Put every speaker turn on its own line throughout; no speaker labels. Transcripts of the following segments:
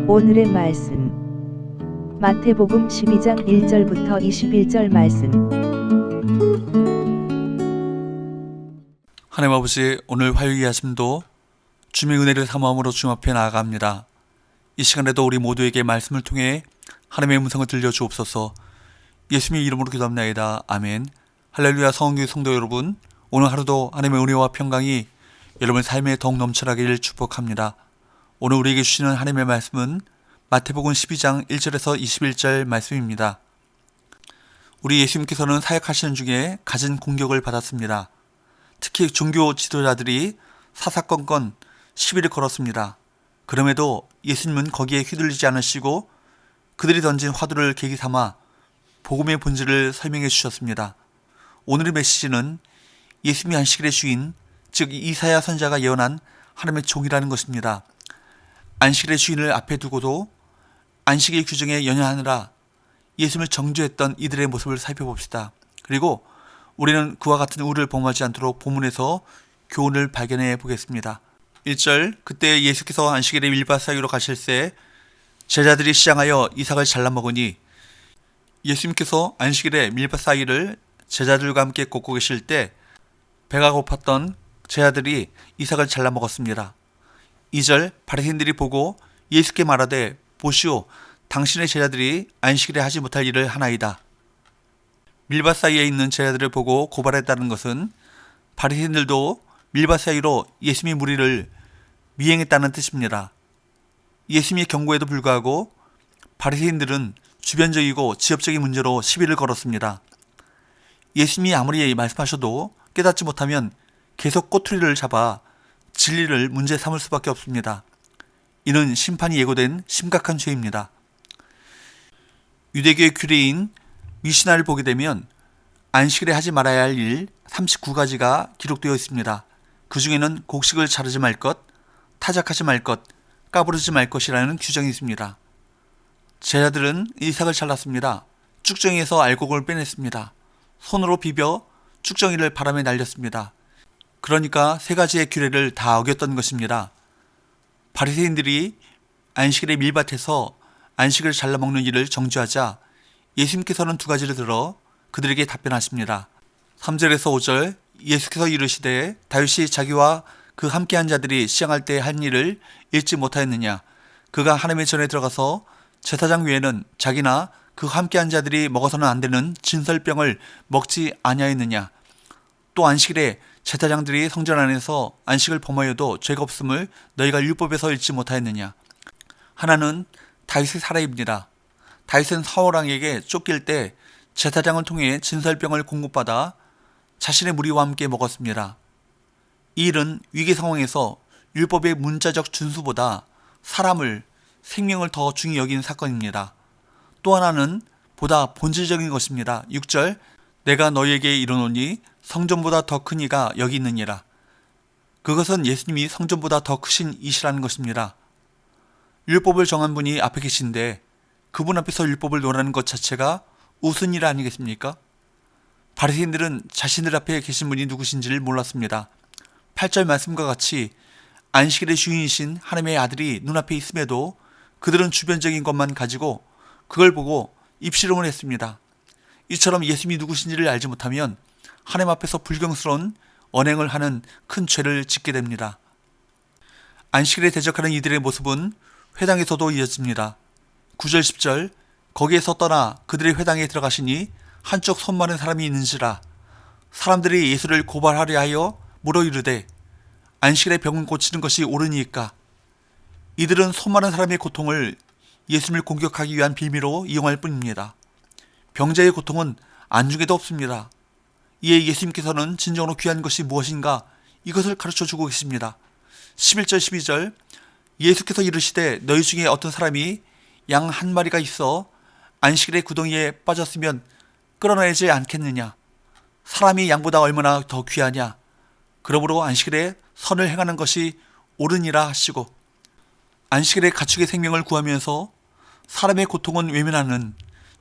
오늘의 말씀 마태복음 12장 1절부터 21절 말씀.
하나님 아버지, 오늘 화요일 아침도 주님의 은혜를 사모함으로 주님 앞에 나아갑니다. 이 시간에도 우리 모두에게 말씀을 통해 하나님의 음성을 들려주옵소서. 예수님의 이름으로 기도합나이다. 아멘. 할렐루야. 성원교회 성도 여러분, 오늘 하루도 하나님의 은혜와 평강이 여러분의 삶에 더욱 넘쳐나기를 축복합니다. 오늘 우리에게 주시는 하나님의 말씀은 마태복음 12장 1절에서 21절 말씀입니다. 우리 예수님께서는 사역하시는 중에 갖은 공격을 받았습니다. 특히 종교 지도자들이 사사건건 시비를 걸었습니다. 그럼에도 예수님은 거기에 휘둘리지 않으시고 그들이 던진 화두를 계기 삼아 복음의 본질을 설명해 주셨습니다. 오늘의 메시지는 예수님이 안식일의 주인, 즉 이사야 선지자가 예언한 하나님의 종이라는 것입니다. 안식일의 주인을 앞에 두고도 안식일 규정에 연연하느라 예수님을 정죄했던 이들의 모습을 살펴봅시다. 그리고 우리는 그와 같은 우를 범하지 않도록 본문에서 교훈을 발견해 보겠습니다. 1절, 그때 예수께서 안식일에 밀밭 사이로 가실새 제자들이 시장하여 이삭을 잘라 먹으니, 예수님께서 안식일에 밀밭 사이를 제자들과 함께 걷고 계실 때 배가 고팠던 제자들이 이삭을 잘라 먹었습니다. 2절, 바리새인들이 보고 예수께 말하되 보시오, 당신의 제자들이 안식일에 하지 못할 일을 하나이다. 밀밭 사이에 있는 제자들을 보고 고발했다는 것은 바리새인들도 밀밭 사이로 예수님의 무리를 미행했다는 뜻입니다. 예수님의 경고에도 불구하고 바리새인들은 주변적이고 지역적인 문제로 시비를 걸었습니다. 예수님이 아무리 말씀하셔도 깨닫지 못하면 계속 꼬투리를 잡아 진리를 문제 삼을 수밖에 없습니다. 이는 심판이 예고된 심각한 죄입니다. 유대교의 규례인 미시나를 보게 되면 안식일에 하지 말아야 할 일 39가지가 기록되어 있습니다. 그 중에는 곡식을 자르지 말 것, 타작하지 말 것, 까부르지 말 것이라는 규정이 있습니다. 제자들은 이삭을 잘랐습니다. 쭉정이에서 알곡을 빼냈습니다. 손으로 비벼 쭉정이를 바람에 날렸습니다. 그러니까 3가지의 규례를 다 어겼던 것입니다. 바리새인들이 안식일의 밀밭에서 안식을 잘라 먹는 일을 정죄하자 예수님께서는 2가지를 들어 그들에게 답변하십니다. 3절에서 5절, 예수께서 이르시되 다윗이 자기와 그 함께한 자들이 시장할 때 한 일을 읽지 못하였느냐? 그가 하나님의 전에 들어가서 제사장 외에는 자기나 그 함께한 자들이 먹어서는 안 되는 진설병을 먹지 아니하였느냐? 또 안식일에 제사장들이 성전 안에서 안식을 범하여도 죄가 없음을 너희가 율법에서 읽지 못하였느냐? 하나는 다윗의 사례입니다. 다윗은 사울왕에게 쫓길 때 제사장을 통해 진설병을 공급받아 자신의 무리와 함께 먹었습니다. 이 일은 위기 상황에서 율법의 문자적 준수보다 사람을, 생명을 더 중히 여긴 사건입니다. 또 하나는 보다 본질적인 것입니다. 6절, 내가 너희에게 이르노니 성전보다 더 큰 이가 여기 있느니라. 그것은 예수님이 성전보다 더 크신 이시라는 것입니다. 율법을 정한 분이 앞에 계신데 그분 앞에서 율법을 논하는 것 자체가 우스운 일 아니겠습니까? 바리새인들은 자신들 앞에 계신 분이 누구신지를 몰랐습니다. 8절 말씀과 같이 안식일의 주인이신 하나님의 아들이 눈앞에 있음에도 그들은 주변적인 것만 가지고 그걸 보고 입씨름을 했습니다. 이처럼 예수님이 누구신지를 알지 못하면 하나님 앞에서 불경스러운 언행을 하는 큰 죄를 짓게 됩니다. 안식일에 대적하는 이들의 모습은 회당에서도 이어집니다. 9절 10절, 거기에서 떠나 그들의 회당에 들어가시니 한쪽 손 마른 사람이 있는지라. 사람들이 예수를 고발하려 하여 물어 이르되 안식일에 병은 고치는 것이 옳으니까? 이들은 손 마른 사람의 고통을 예수님을 공격하기 위한 빌미로 이용할 뿐입니다. 병자의 고통은 안중에도 없습니다. 이에 예수님께서는 진정으로 귀한 것이 무엇인가 이것을 가르쳐주고 계십니다. 11절 12절, 예수께서 이르시되 너희 중에 어떤 사람이 양 한 마리가 있어 안식일의 구덩이에 빠졌으면 끌어내지 않겠느냐? 사람이 양보다 얼마나 더 귀하냐? 그러므로 안식일에 선을 행하는 것이 옳으니라 하시고, 안식일에 가축의 생명을 구하면서 사람의 고통은 외면하는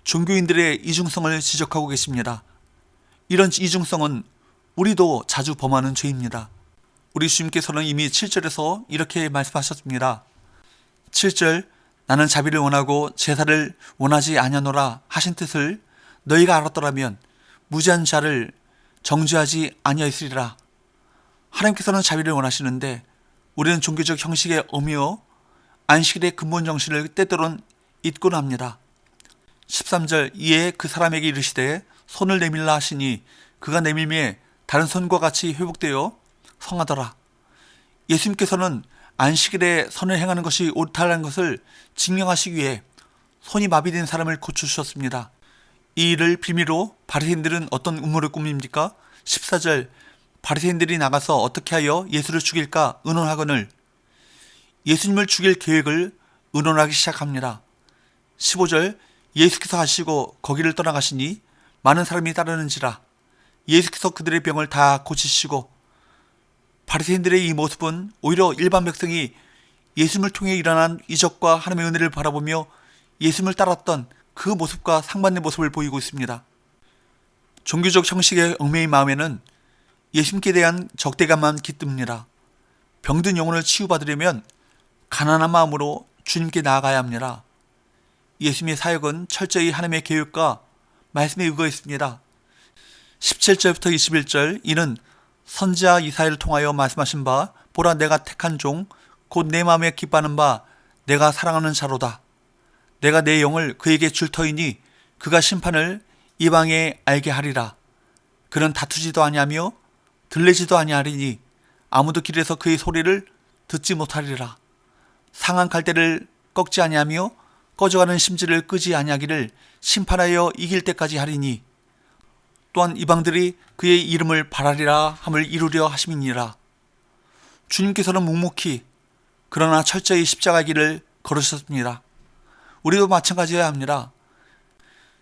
종교인들의 이중성을 지적하고 계십니다. 이런 이중성은 우리도 자주 범하는 죄입니다. 우리 주님께서는 이미 7절에서 이렇게 말씀하셨습니다. 7절 나는 자비를 원하고 제사를 원하지 아니하노라 하신 뜻을 너희가 알았더라면 무지한 자를 정죄하지 아니하였으리라. 하나님께서는 자비를 원하시는데 우리는 종교적 형식에 얽매여 안식일의 근본 정신을 때때론 잊곤 합니다. 13절 이에 그 사람에게 이르시되 손을 내밀라 하시니 그가 내밀매 다른 손과 같이 회복되어 성하더라. 예수님께서는 안식일에 선을 행하는 것이 옳다는 것을 증명하시기 위해 손이 마비된 사람을 고쳐주셨습니다. 이 일을 빌미로 바리새인들은 어떤 음모를 꾸밉니까? 14절 바리새인들이 나가서 어떻게 하여 예수를 죽일까 의논하거늘 예수님을 죽일 계획을 의논하기 시작합니다. 15절 예수께서 하시고 거기를 떠나가시니 많은 사람이 따르는지라. 예수께서 그들의 병을 다 고치시고 바리새인들의 이 모습은 오히려 일반 백성이 예수님을 통해 일어난 이적과 하나님의 은혜를 바라보며 예수님을 따랐던 그 모습과 상반된 모습을 보이고 있습니다. 종교적 형식의 얽매인 마음에는 예수님께 대한 적대감만 깃듭니다. 병든 영혼을 치유받으려면 가난한 마음으로 주님께 나아가야 합니다. 예수님의 사역은 철저히 하나님의 계획과 말씀에 의거했습니다. 17절부터 21절 이는 선지자 이사야를 통하여 말씀하신 바 보라 내가 택한 종 곧 내 마음에 기뻐하는 바 내가 사랑하는 자로다. 내가 내 영을 그에게 줄 터이니 그가 심판을 이방에 알게 하리라. 그는 다투지도 아니하며 들리지도 아니하리니 아무도 길에서 그의 소리를 듣지 못하리라. 상한 갈대를 꺾지 아니하며 꺼져가는 심지를 끄지 아니하기를 심판하여 이길 때까지 하리니 또한 이방들이 그의 이름을 바라리라 함을 이루려 하심이니라. 주님께서는 묵묵히 그러나 철저히 십자가 길을 걸으셨습니다. 우리도 마찬가지여야 합니다.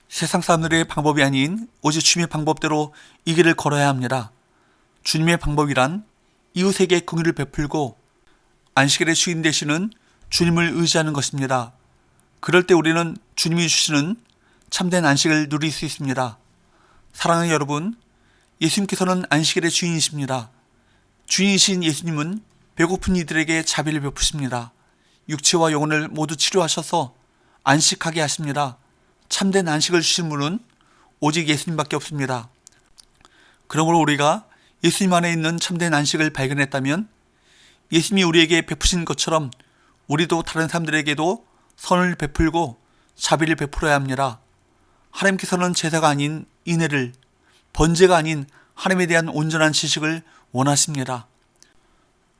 세상 사람들의 방법이 아닌 오직 주님의 방법대로 이 길을 걸어야 합니다. 주님의 방법이란 이웃에게 긍휼을 베풀고 안식일의 주인 되시는 주님을 의지하는 것입니다. 그럴 때 우리는 주님이 주시는 참된 안식을 누릴 수 있습니다. 사랑하는 여러분, 예수님께서는 안식일의 주인이십니다. 주인이신 예수님은 배고픈 이들에게 자비를 베푸십니다. 육체와 영혼을 모두 치료하셔서 안식하게 하십니다. 참된 안식을 주신 분은 오직 예수님밖에 없습니다. 그러므로 우리가 예수님 안에 있는 참된 안식을 발견했다면 예수님이 우리에게 베푸신 것처럼 우리도 다른 사람들에게도 선을 베풀고 자비를 베풀어야 합니다. 하나님께서는 제사가 아닌 인애를, 번제가 아닌 하나님에 대한 온전한 지식을 원하십니다.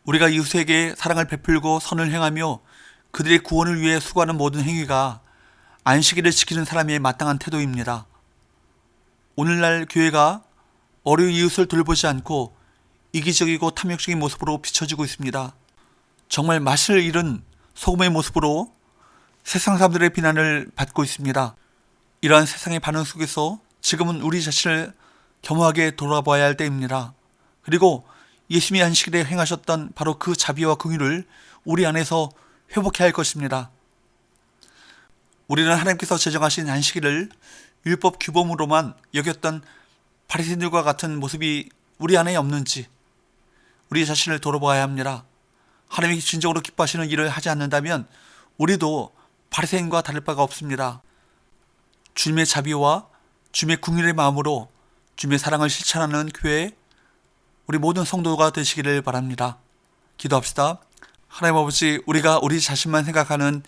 우리가 이웃에게 사랑을 베풀고 선을 행하며 그들의 구원을 위해 수고하는 모든 행위가 안식일을 지키는 사람의 마땅한 태도입니다. 오늘날 교회가 어려운 이웃을 돌보지 않고 이기적이고 탐욕적인 모습으로 비춰지고 있습니다. 정말 맛을 잃은 소금의 모습으로 세상 사람들의 비난을 받고 있습니다. 이러한 세상의 반응 속에서 지금은 우리 자신을 겸허하게 돌아봐야 할 때입니다. 그리고 예수님이 안식일에 행하셨던 바로 그 자비와 긍휼을 우리 안에서 회복해야 할 것입니다. 우리는 하나님께서 제정하신 안식일을 율법 규범으로만 여겼던 바리새인들과 같은 모습이 우리 안에 없는지 우리 자신을 돌아봐야 합니다. 하나님이 진정으로 기뻐하시는 일을 하지 않는다면 우리도 바리새인과 다를 바가 없습니다. 주님의 자비와 주님의 긍휼의 마음으로 주님의 사랑을 실천하는 교회 우리 모든 성도가 되시기를 바랍니다. 기도합시다. 하나님 아버지, 우리가 우리 자신만 생각하는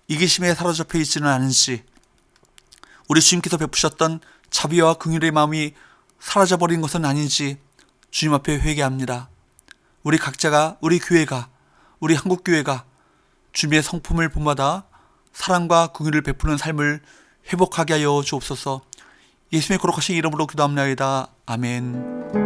이기심에 사로잡혀 있지는 않은지 우리 주님께서 베푸셨던 자비와 긍휼의 마음이 사라져버린 것은 아닌지 주님 앞에 회개합니다. 우리 각자가, 우리 교회가, 우리 한국교회가 주님의 성품을 본받아 사랑과 긍휼을 베푸는 삶을 회복하게 하여 주옵소서. 예수님의 거룩하신 이름으로 기도합나이다. 아멘.